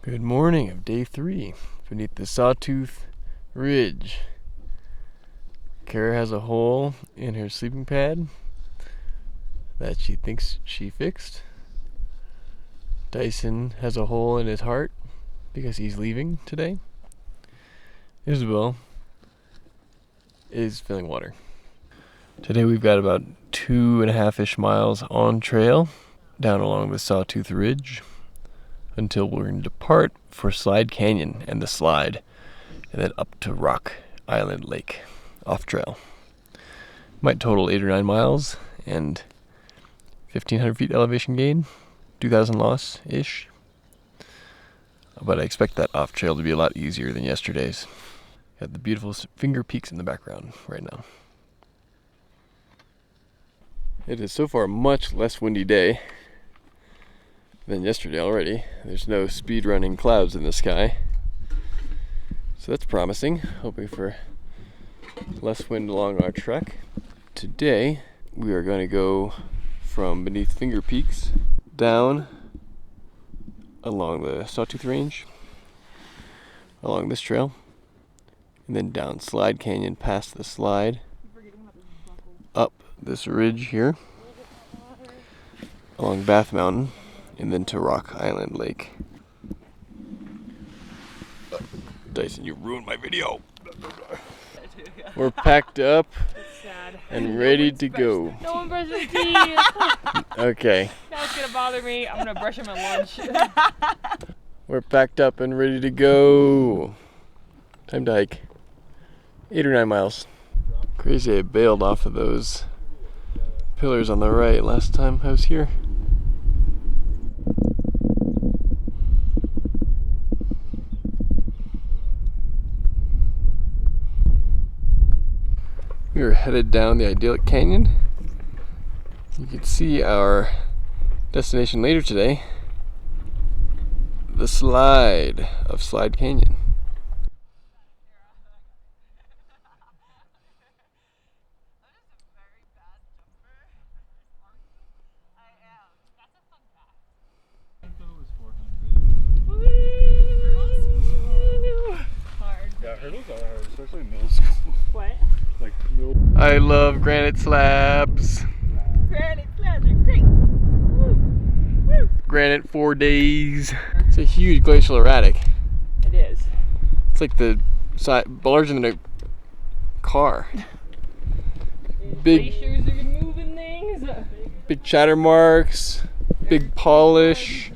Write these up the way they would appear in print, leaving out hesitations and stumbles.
Good morning of day 3 beneath the Sawtooth Ridge. Kara has a hole in her sleeping pad that she thinks she fixed. Dyson has a hole in his heart because he's leaving today. Isabel is filling water. Today we've got about 2.5-ish miles on trail down along the Sawtooth Ridge until we're going to depart for Slide Canyon and the slide, and then up to Rock Island Lake off trail. Might total 8 or 9 miles and 1,500 feet elevation gain, 2,000 loss-ish. But I expect that off trail to be a lot easier than yesterday's. Got the beautiful Finger Peaks in the background right now. It is so far a much less windy day than yesterday already. There's no speed running clouds in the sky, so that's promising. Hoping for less wind along our trek. Today we are going to go from beneath Finger Peaks down along the Sawtooth Range, along this trail, and then down Slide Canyon past the slide, up this ridge here, along Bath Mountain, and then to Rock Island Lake. Dyson, you ruined my video. We're packed up and ready to go. No one brushes teeth. Okay. Now it's gonna bother me. I'm gonna brush on my lunch. We're packed up and ready to go. Time to hike 8 or 9 miles. Crazy I bailed off of those pillars on the right last time I was here. We are headed down the idyllic canyon. You can see our destination later today, the slide of Slide Canyon. Yeah, hurdles are hard, especially in middle school. What? Like middle. I love granite slabs. Granite slabs are great. Woo. Woo. Granite 4 days. It's a huge glacial erratic. It is. It's like the size, larger than a car. Big, Glaciers are moving things. big chatter marks, big polish.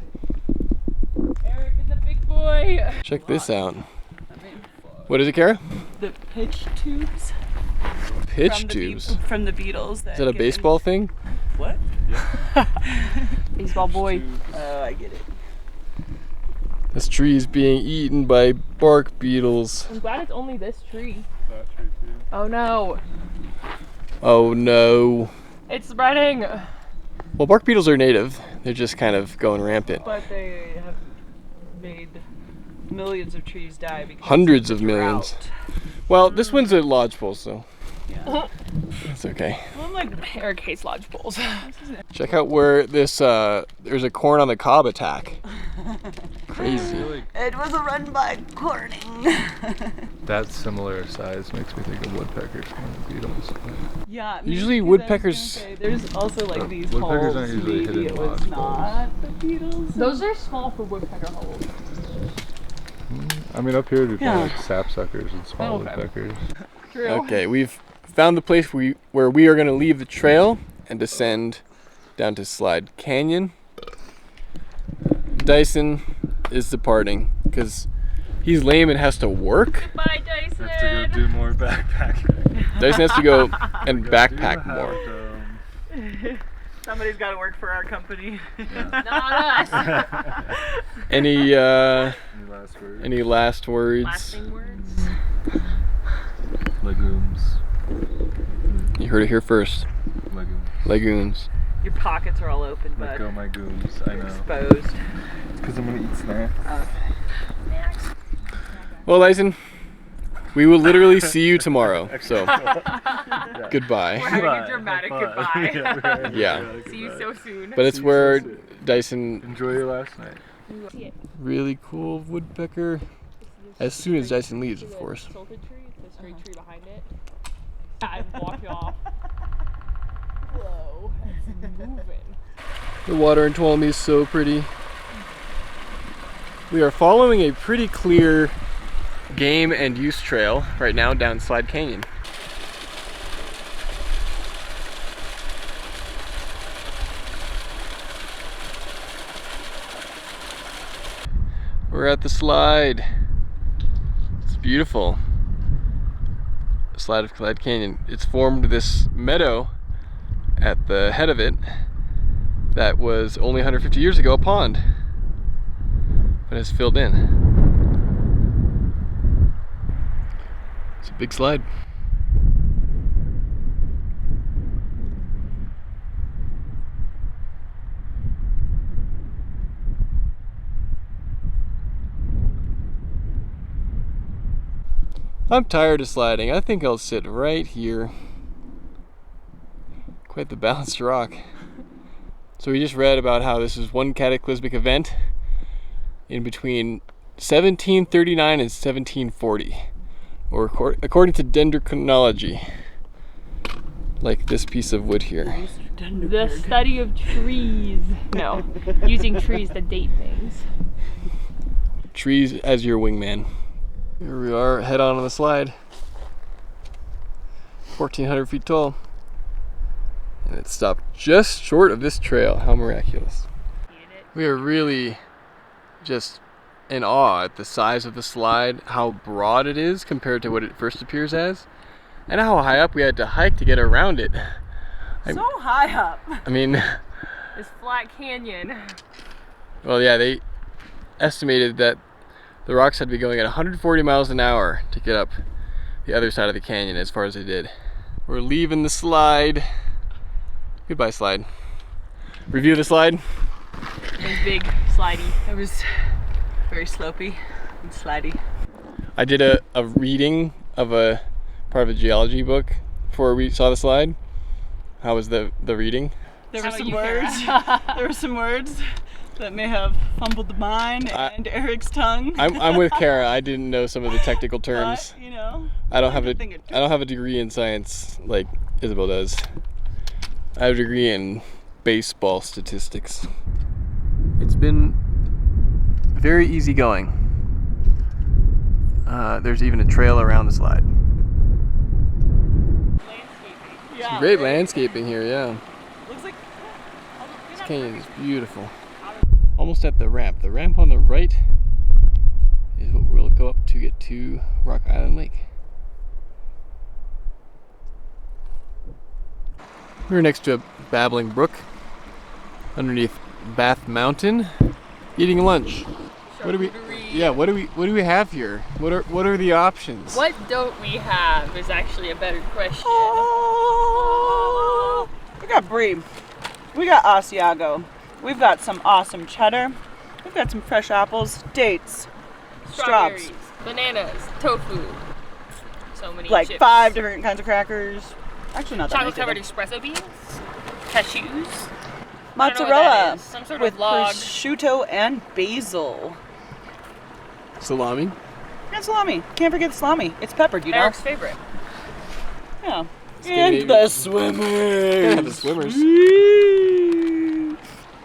Eric is a big boy. Check this out. What is it, Kara? The pitch tubes. Pitch from the tubes. from the Beatles. Is that a baseball thing? What? Baseball boy. Oh, I get it. This tree is being eaten by bark beetles. I'm glad it's only this tree. That tree too. Oh no. Oh no. It's spreading. Well, bark beetles are native. They're just kind of going rampant. But they have made millions of trees die because Hundreds of of the millions. drought. Well, this one's a lodgepole, so Yeah. that's okay. Well, I'm like Eric hates lodge poles. Check out where this, there's a corn on the cob attack. Crazy. It was a run by Corning. That similar size makes me think of woodpeckers and beetles. Yeah. Usually maybe woodpeckers- I was gonna say, there's also like these Woodpeckers holes. aren't usually Maybe hidden it was lodge not the Beatles. Those are small for woodpecker holes. I mean, up here we Yeah. find like sapsuckers and small Okay. woodpeckers. True. Okay, we've found the place where we are going to leave the trail and descend down to Slide Canyon. Dyson is departing because he's lame and has to work. Bye, Dyson. Have to go do more backpacking. Dyson has to go and Do backpack the more. half dome. Somebody's got to work for our company. Not us. Any Any last words? any last words? Lasting words. Legumes. You heard it here first. Legumes. Legumes. Your pockets are all open, Let but go my goons. I know. exposed. It's because I'm gonna eat snacks. Well, Dyson, we will literally see you tomorrow. So, goodbye. We're having a dramatic goodbye. Yeah. See you so soon. But it's See you where so soon. Dyson Enjoy your last night. Really cool woodpecker. As soon as Dyson leaves, of course. Salted tree, the straight tree behind it. I'm walking off. Whoa, it's moving. The water in Tuolumne is so pretty. We are following a pretty clear game and use trail right now down Slide Canyon. We're at the slide. It's beautiful. The slide of Slide Canyon. It's formed this meadow at the head of it that was only 150 years ago a pond, but has filled in. It's a big slide. I'm tired of sliding. I think I'll sit right here. Quite the balanced rock. So we just read about how this is one cataclysmic event in between 1739 and 1740, or according to dendrochronology, like this piece of wood here. The study of trees. No, using trees to date things. Trees as your wingman. Here we are, head on the slide. 1,400 feet tall. And it stopped just short of this trail. How miraculous. We are really just in awe at the size of the slide, how broad it is compared to what it first appears as, and how high up we had to hike to get around it. So high up. I mean, This flat canyon. well, yeah, they estimated that the rocks had to be going at 140 miles an hour to get up the other side of the canyon as far as they did. We're leaving the slide. Goodbye, slide. Review the slide. It was big, slidey. It was very slopey and slidey. I did a reading of a part of a geology book before we saw the slide. How was the reading? There How were about some you, words. Kara? There were some words that may have fumbled the mind and Eric's tongue. I'm with Kara. I didn't know some of the technical terms. But, you know, I don't have thing a degree in science like Isabel does. I have a degree in baseball statistics. It's been very easy going. There's even a trail around the slide. Landscaping. Yeah, Great right. landscaping here, yeah. Looks like This canyon is beautiful. Almost at the ramp. The ramp on the right is what we'll go up to get to Rock Island Lake. We're next to a babbling brook underneath Bath Mountain, eating lunch. What do we? Yeah, what do we have here? What are the options? What don't we have is actually a better question. Oh, we got brie. We got Asiago. We've got some awesome cheddar. We've got some fresh apples, dates, Strawberries, straws, bananas, tofu. So many like chips. 5 different kinds of crackers. Actually, not that many. Chocolate covered espresso beans, cashews, I don't know what that Mozzarella is. Some sort with of log. prosciutto and basil. Salami. And salami. Can't forget the salami. It's peppered, you know. Eric's favorite. Yeah. Scandinavian. And the swimmers. Yeah, the swimmers.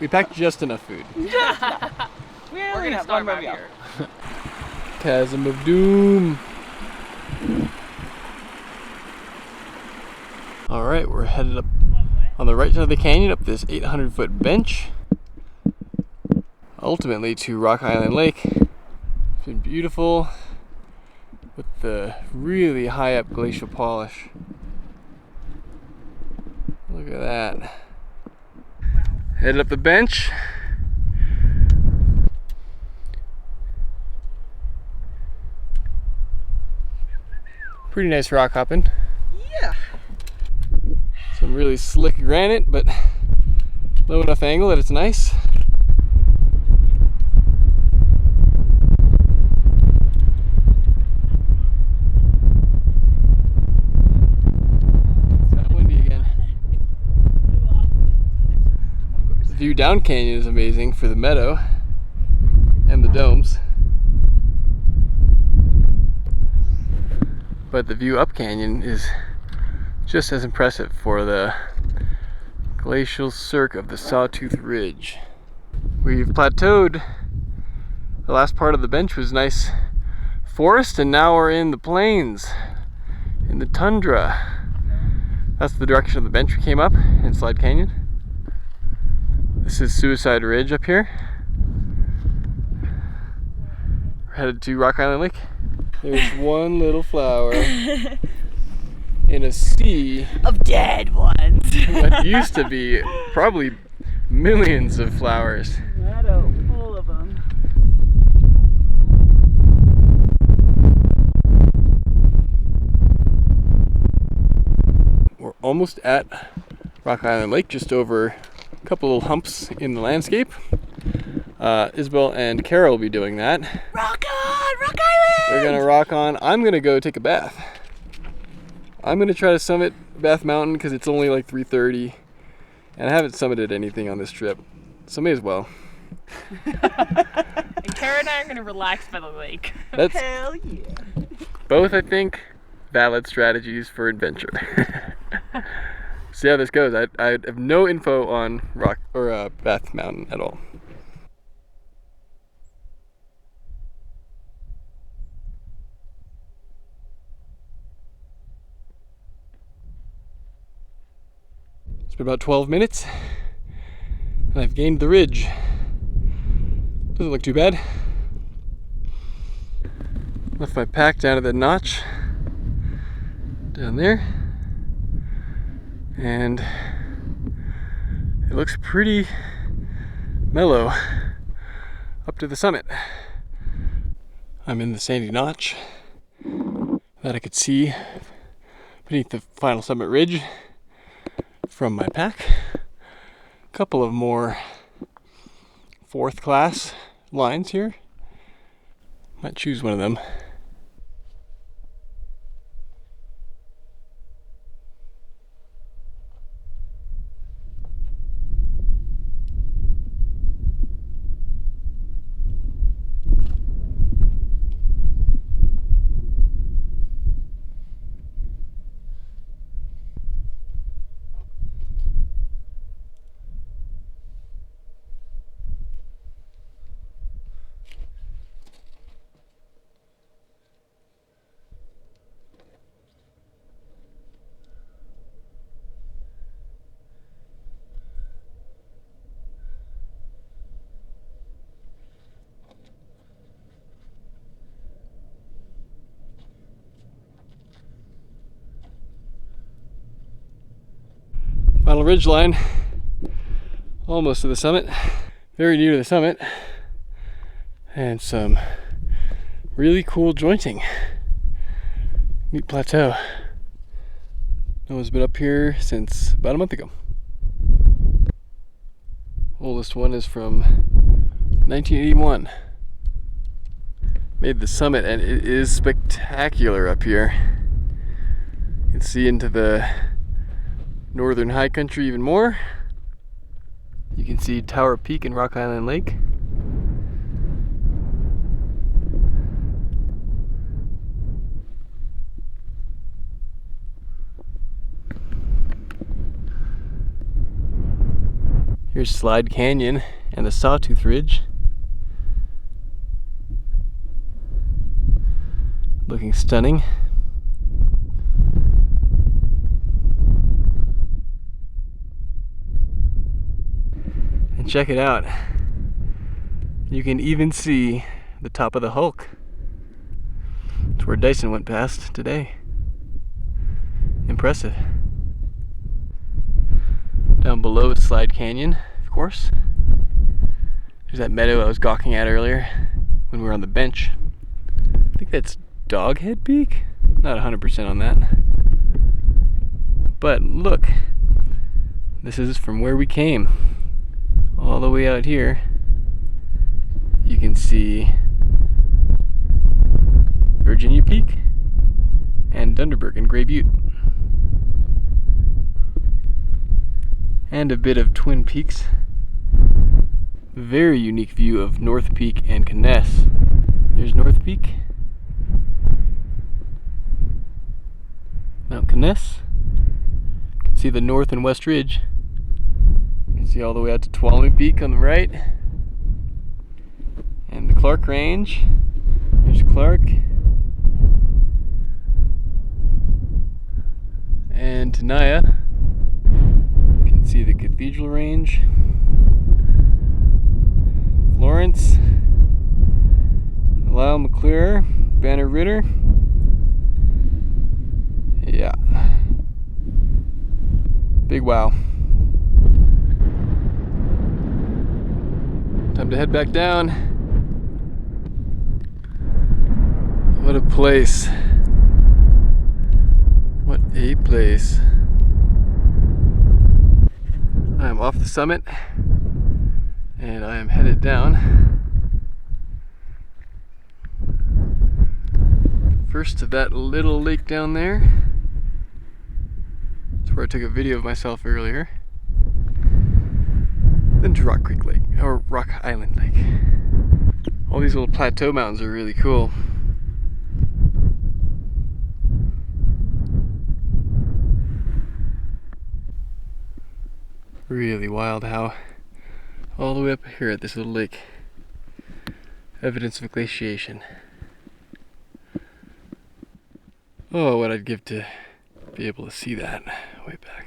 We packed just enough food. We We're only gonna have start one out more here. Chasm of Doom. All right, we're headed up on the right side of the canyon up this 800-foot bench, ultimately to Rock Island Lake. It's been beautiful with the really high up glacial polish. Look at that. Headed up the bench. Pretty nice rock hopping. Yeah. Some really slick granite, but low enough angle that it's nice. It's kind of windy again. The view down canyon is amazing for the meadow. and the domes. But the view up canyon is just as impressive for the glacial cirque of the Sawtooth Ridge. We've plateaued. The last part of the bench was nice forest, and now we're in the plains, in the tundra. That's the direction of the bench we came up in Slide Canyon. This is Suicide Ridge up here. We're headed to Rock Island Lake. There's one little flower in a sea Of dead ones. what used to be probably millions of flowers. Meadow full of them. We're almost at Rock Island Lake, just over a couple little humps in the landscape. Isabel and Carol will be doing that. Rock on! Rock Island! They're gonna rock on. I'm gonna go take a bath. I'm gonna try to summit Bath Mountain because it's only like 3:30, and I haven't summited anything on this trip, so may as well. And Kara and I are gonna relax by the lake. That's Hell yeah. both, I think, valid strategies for adventure. See how this goes. I have no info on Rock or Bath Mountain at all. It's been about 12 minutes, and I've gained the ridge. Doesn't look too bad. Left my pack down at the notch down there, and it looks pretty mellow up to the summit. I'm in the sandy notch that I could see beneath the final summit ridge from my pack. A couple of more 4th class lines here. Might choose one of them. Final ridge line, almost to the summit, very near to the summit, and some really cool jointing. Neat plateau. No one's been up here since about a month ago. Oldest one is from 1981. Made the summit, and it is spectacular up here. You can see into the northern high country even more. You can see Tower Peak and Rock Island Lake. Here's Slide Canyon and the Sawtooth Ridge. Looking stunning. And check it out. You can even see the top of the Hulk. It's where Dyson went past today. Impressive. Down below is Slide Canyon, of course. There's that meadow I was gawking at earlier when we were on the bench. I think that's Doghead Peak? Not 100% on that. But look, this is from where we came. All the way out here, you can see Virginia Peak and Dunderberg and Gray Butte. And a bit of Twin Peaks Very unique view of North Peak and Conness. There's North Peak. Mount Conness. You can see the North and West Ridge. You can see all the way out to Tuolumne Peak on the right. And the Clark Range. There's Clark. And Tenaya. You can see the Cathedral Range. Florence. Lyle McClure. Banner Ritter. Yeah. Big wow. Time to head back down. What a place. What a place. I am off the summit and I am headed down. First to that little lake down there. That's where I took a video of myself earlier. Then to Rock Creek Lake, or Rock Island Lake. All these little plateau mountains are really cool. Really wild how all the way up here at this little lake, evidence of glaciation. Oh, what I'd give to be able to see that way back.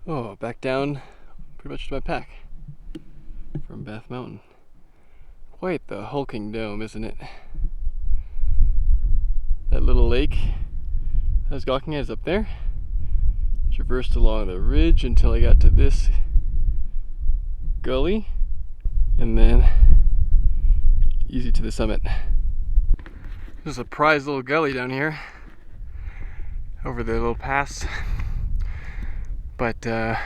Oh, back down pretty much to my pack from Bath Mountain. Quite the hulking dome, isn't it? That little lake I was gawking at is up there. Traversed along the ridge until I got to this gully, and then easy to the summit. There's a prized little gully down here over the little pass, but I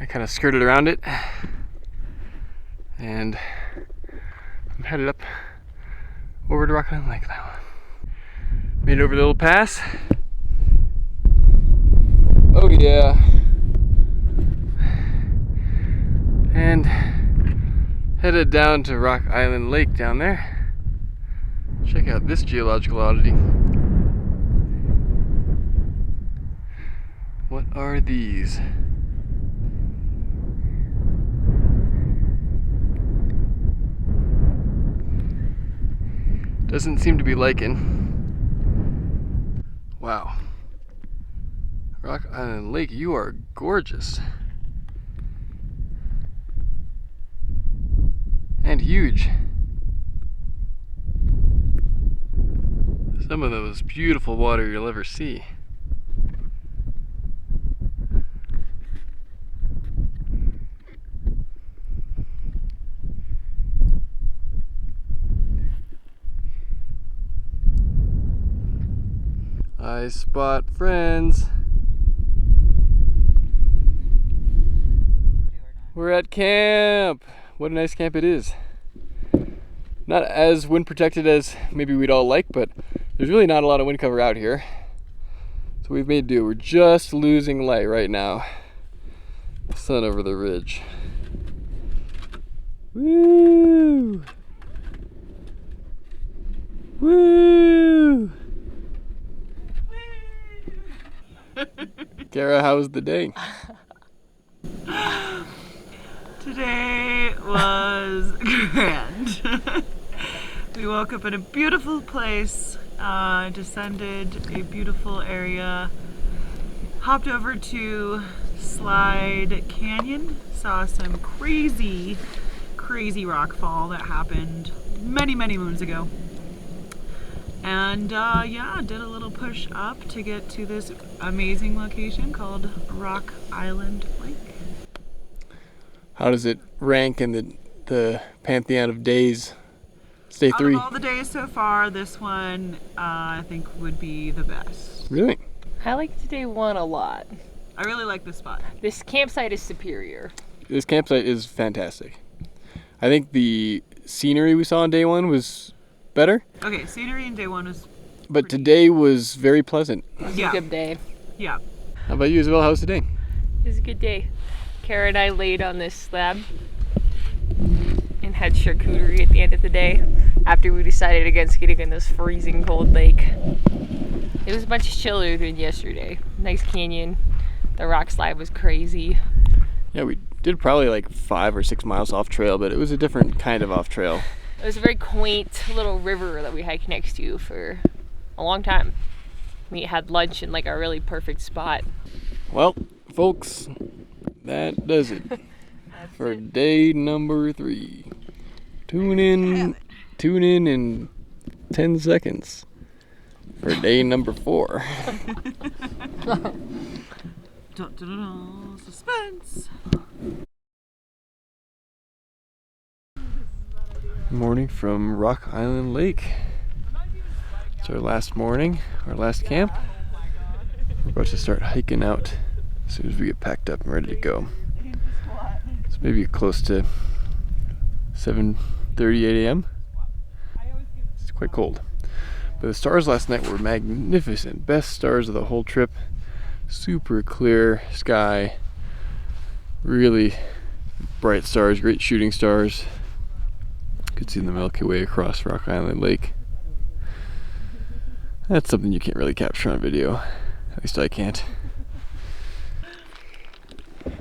kind of skirted around it and I'm headed up over to Rock Island Lake now. Made it over the little pass. Oh yeah. And headed down to Rock Island Lake down there. Check out this geological oddity. What are these? Doesn't seem to be lichen. Wow. Rock Island Lake, you are gorgeous. And huge. Some of the most beautiful water you'll ever see. I spot friends. We're at camp. What a nice camp it is. Not as wind protected as maybe we'd all like, but there's really not a lot of wind cover out here. So we've made do. We're just losing light right now. The sun over the ridge. Woo! Woo! Kara, how was the day? Today was grand. We woke up in a beautiful place, descended a beautiful area, hopped over to Slide Canyon, saw some crazy rockfall that happened many moons ago. And yeah, did a little push up to get to this amazing location called Rock Island Lake. How does it rank in the pantheon of days? Day 3. Out of all the days so far, this one I think would be the best. Really? I liked day 1 a lot. I really like this spot. This campsite is superior. this campsite is fantastic. I think the scenery we saw on day 1 was better. Okay, scenery in day 1 was. But today was very pleasant. It was a good day. Yeah. How about you, Isabel? How's today? It was a good day. Kara and I laid on this slab and had charcuterie at the end of the day after we decided against getting in this freezing cold lake. It was much chiller than yesterday. Nice canyon. The rock slide was crazy. Yeah, we did probably like 5 or 6 miles off trail, but it was a different kind of off trail. It was a very quaint little river that we hiked next to for a long time. We had lunch in like a really perfect spot. Well, folks, that does it for day number 3. Tune in in 10 seconds for day number 4. Dun, dun, dun, dun, suspense. Morning from Rock Island Lake. It's our last morning, our last camp. We're about to start hiking out as soon as we get packed up and ready to go. It's maybe close to 7:38 a.m. It's quite cold. But the stars last night were magnificent. Best stars of the whole trip. Super clear sky. Really bright stars, great shooting stars. Could see the Milky Way across Rock Island Lake. That's something you can't really capture on video. At least I can't.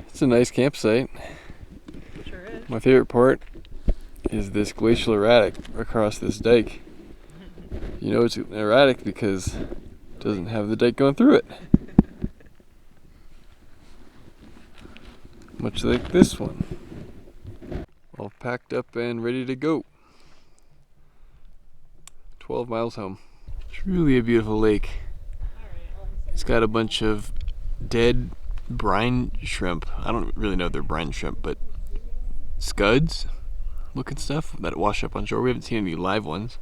It's a nice campsite. Sure is. My favorite part is this glacial erratic across this dike. You know it's erratic because it doesn't have the dike going through it. Much like this one. All packed up and ready to go. 12 miles home. Truly a beautiful lake. It's got a bunch of dead brine shrimp. I don't really know if they're brine shrimp, but scuds looking stuff that wash up on shore. We haven't seen any live ones.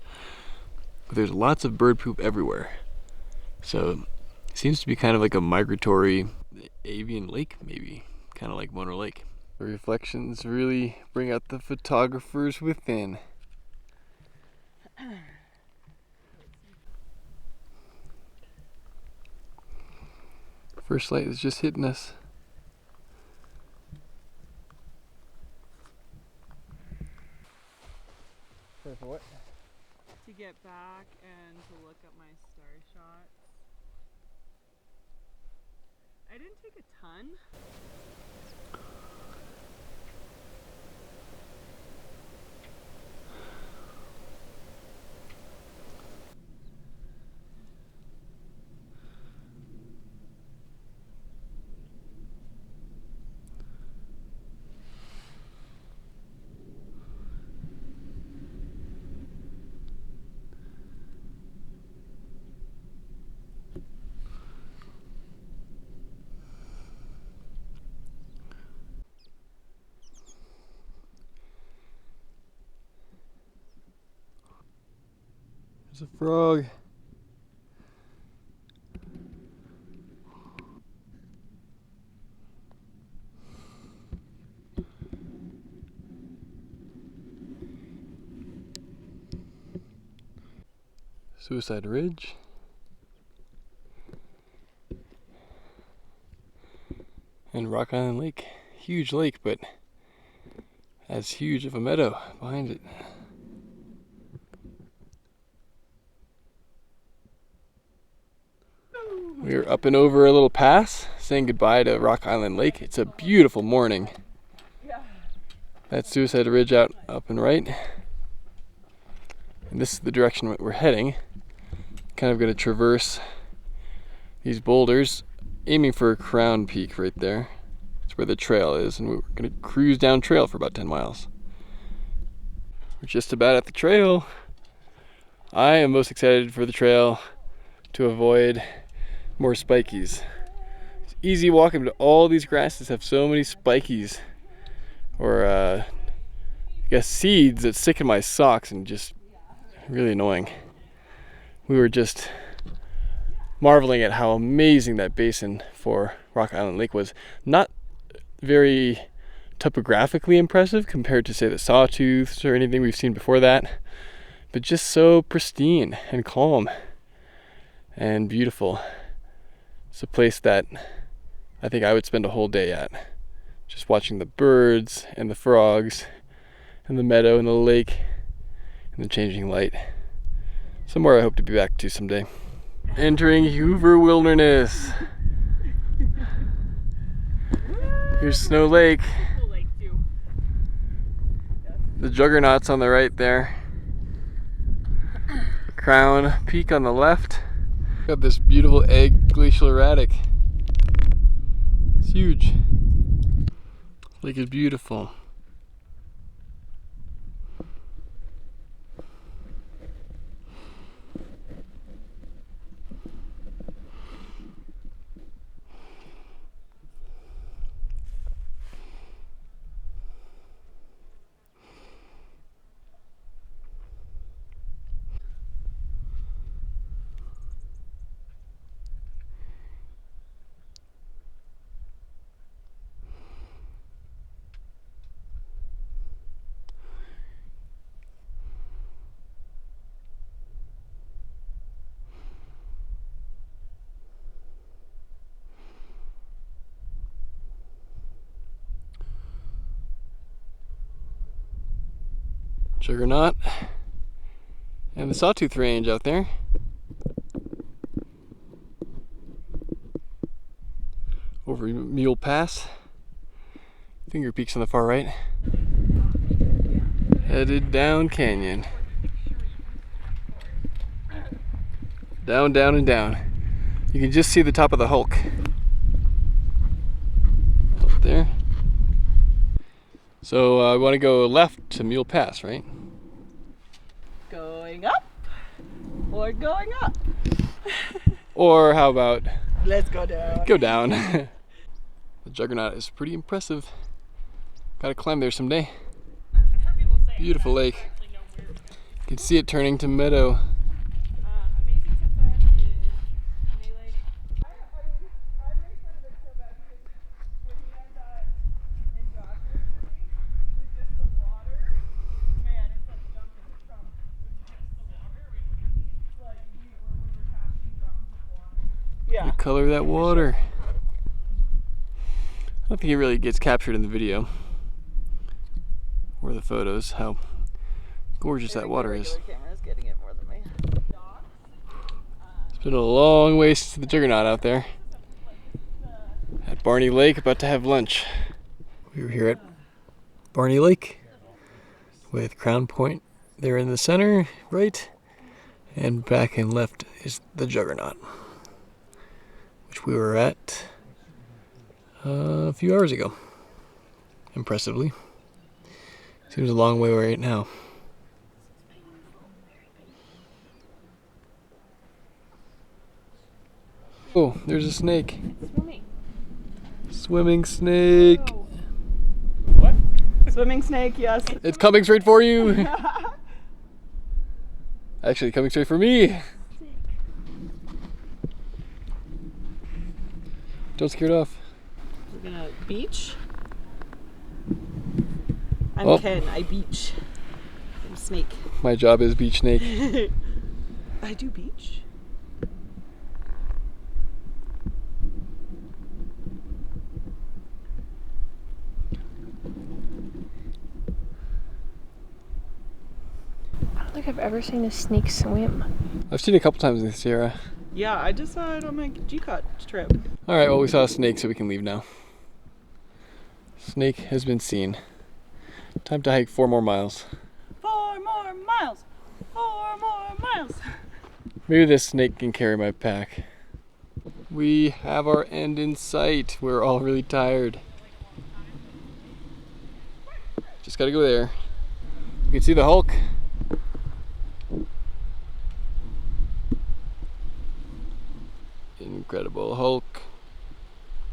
But there's lots of bird poop everywhere. So it seems to be kind of like a migratory avian lake, maybe. Kind of like Mono Lake. The reflections really bring out the photographers within. First light is just hitting us. For what? To get back and to look at my star shots. I didn't take a ton. There's a frog. Suicide Ridge. And Rock Island Lake. Huge lake, but as huge of a meadow behind it. We're up and over a little pass, saying goodbye to Rock Island Lake. It's a beautiful morning. That's Suicide Ridge out up and right. And this is the direction we're heading. Kind of going to traverse these boulders, aiming for Crown Peak right there. That's where the trail is, and we're going to cruise down trail for about 10 miles. We're just about at the trail. I am most excited for the trail to avoid more spikies. It's easy walking, but all these grasses have so many spikies, or I guess seeds that stick in my socks and just really annoying. We were just marveling at how amazing that basin for Rock Island Lake was. Not very topographically impressive compared to, say, the Sawtooths or anything we've seen before that, but just so pristine and calm and beautiful. It's a place that I think I would spend a whole day at, just watching the birds and the frogs and the meadow and the lake and the changing light. Somewhere I hope to be back to someday. Entering Hoover Wilderness. Here's Snow Lake. The Juggernaut's on the right there. Crown Peak on the left. Got this beautiful egg glacial erratic. It's huge. Lake is beautiful. Juggernaut and the Sawtooth Range out there. Over Mule Pass. Finger Peaks on the far right. Headed down canyon. Down, down, and down. You can just see the top of the Hulk. Up there. So I want to go left to Mule Pass, right? Going up or going up? Or how about Let's go down. go down? The Juggernaut is pretty impressive. Gotta climb there someday. Beautiful lake. You can see it turning to meadow. The color of that water. I don't think it really gets captured in the video or the photos, how gorgeous that water is. Camera's getting it more than me. It's been a long ways to the Juggernaut out there. At Barney Lake, about to have lunch. We were here at Barney Lake with Crown Point there in the center, right? And back and left is the Juggernaut, which we were at a few hours ago, impressively. Seems a long way right now. Oh, there's a snake. Swimming snake. What? Swimming snake, yes. It's coming straight for you. Actually, coming straight for me. Don't scare it off. We're gonna beach. I'm Oh. Ken, I beach. I'm snake. My job is beach snake. I do beach. I don't think I've ever seen a snake swim. I've seen it a couple times in the Sierra. Yeah, I just saw it on my G-Cut trip. All right, well, we saw a snake, so we can leave now. Snake has been seen. Time to hike 4 more miles. 4 more miles. 4 more miles. Maybe this snake can carry my pack. We have our end in sight. We're all really tired. Just gotta go there. You can see the Hulk. Incredible Hulk.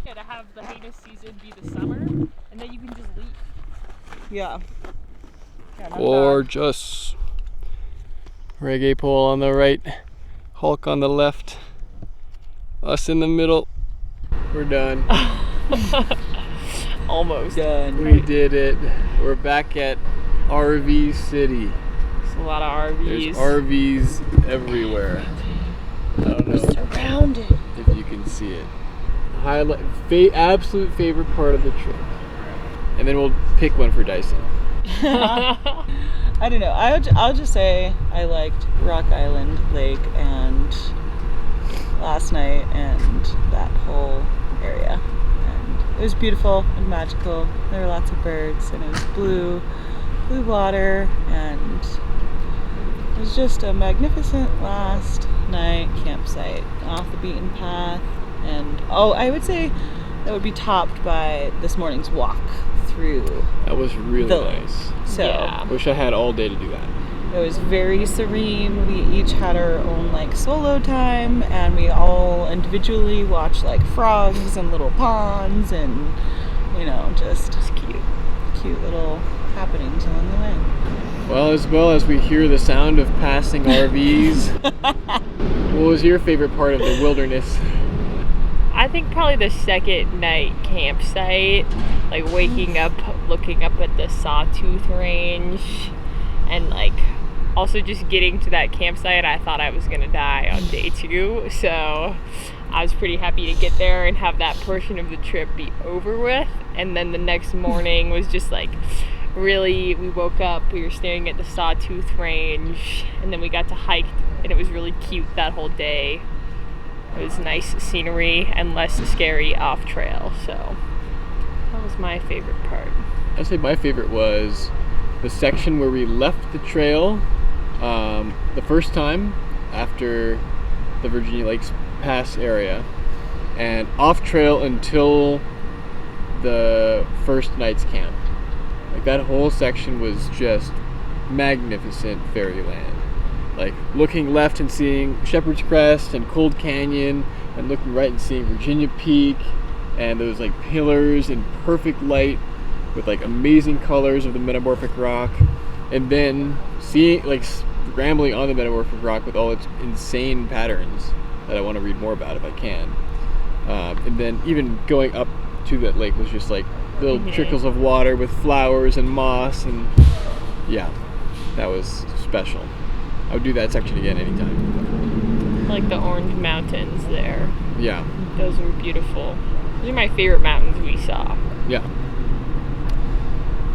Yeah, to have the heinous season be the summer, and then you can just leave. Yeah. Yeah, not bad. Gorgeous. Reggae pole on the right, Hulk on the left, us in the middle. We're done. Almost. Done. We did it. We're back at RV City. There's a lot of There's RVs. RVs everywhere. I don't know Surrounded. if you can see it. Highlight, absolute favorite part of the trip. And then we'll pick one for Dyson. I don't know. I'll just say I liked Rock Island Lake and last night and that whole area. And it was beautiful and magical. There were lots of birds and it was blue water, and it was just a magnificent last night campsite off the beaten path. And I would say that would be topped by this morning's walk through. That was really the nice. So Yeah. Wish I had all day to do that. it was very serene. We each had our own like solo time, and we all individually watched like frogs and little ponds, and just cute little happenings along the way. Well, Isabel, as we hear the sound of passing RVs, what was your favorite part of the wilderness? I think probably the second night campsite, like waking up, looking up at the Sawtooth range, and like also just getting to that campsite. I thought I was gonna die on day 2, so I was pretty happy to get there and have that portion of the trip be over with. And then the next morning was just like we woke up, we were staring at the Sawtooth range, and then we got to hike, and it was really cute that whole day. It was nice scenery and less scary off trail, so that was my favorite part. I'd say my favorite was the section where we left the trail the first time after the Virginia Lakes Pass area, and off trail until the first night's camp. Like that whole section was just magnificent fairyland. Like looking left and seeing Shepherd's Crest and Cold Canyon, and looking right and seeing Virginia Peak and those like pillars in perfect light with like amazing colors of the metamorphic rock, and then seeing like scrambling on the metamorphic rock with all its insane patterns that I want to read more about if I can. And then even going up to that lake was just like little trickles of water with flowers and moss, and yeah, that was special. I would do that section again anytime. Like the Orange Mountains there. Yeah. Those were beautiful. Those are my favorite mountains we saw. Yeah.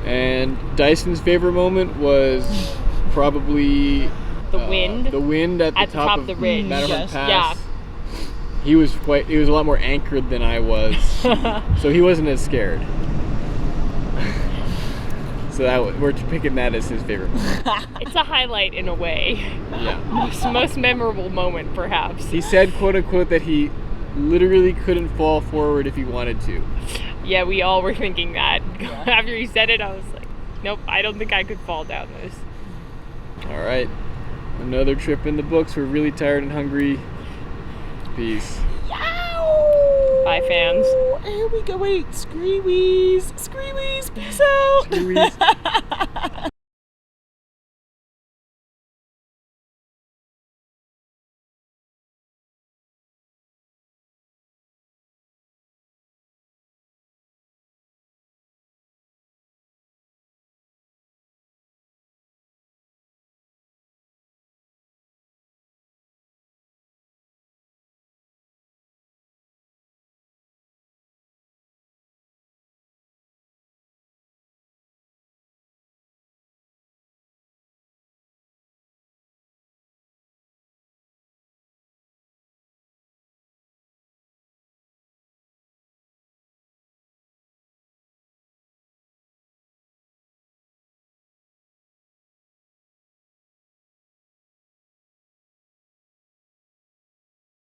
And Dyson's favorite moment was probably The wind. The wind at the top of the ridge. Matterhorn Yes. Pass. Yeah. He was a lot more anchored than I was, so he wasn't as scared. So we're picking that as his favorite moment. It's a highlight in a way. Yeah. Most memorable moment, perhaps. He said, quote unquote, that he literally couldn't fall forward if he wanted to. Yeah, we all were thinking that. After he said it, I was like, nope, I don't think I could fall down this. All right. Another trip in the books. We're really tired and hungry. Peace. Bye, fans. Here we go. Wait, screewies, peace out. Screwies.